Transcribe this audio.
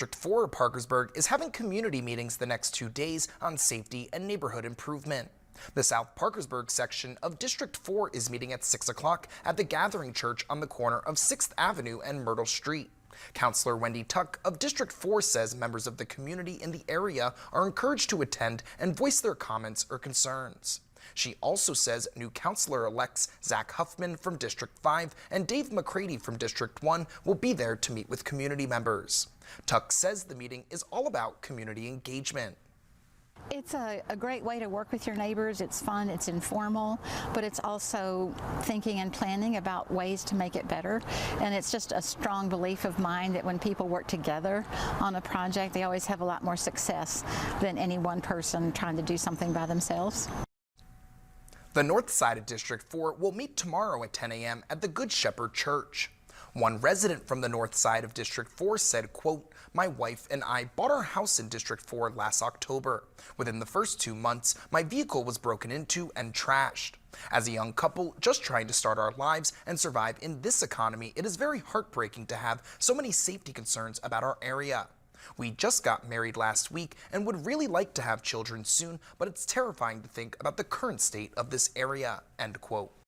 District 4 Parkersburg is having community meetings the next 2 days on safety and neighborhood improvement. The South Parkersburg section of District 4 is meeting at 6 o'clock at the Gathering Church on the corner of 6th Avenue and Myrtle Street. Councilor Wendy Tuck of District 4 says members of the community in the area are encouraged to attend and voice their comments or concerns. She also says new councilor-elects Zach Huffman from District 5 and Dave McCready from District 1 will be there to meet with community members. Tuck says the meeting is all about community engagement. It's a great way to work with your neighbors. It's fun, it's informal, but it's also thinking and planning about ways to make it better. And it's just a strong belief of mine that when people work together on a project, they always have a lot more success than any one person trying to do something by themselves. The north side of District 4 will meet tomorrow at 10 a.m. at the Good Shepherd Church. One resident from the north side of District 4 said, quote, "My wife and I bought our house in District 4 last October. Within the first 2 months, my vehicle was broken into and trashed. As a young couple just trying to start our lives and survive in this economy, it is very heartbreaking to have so many safety concerns about our area. We just got married last week and would really like to have children soon, but it's terrifying to think about the current state of this area," end quote.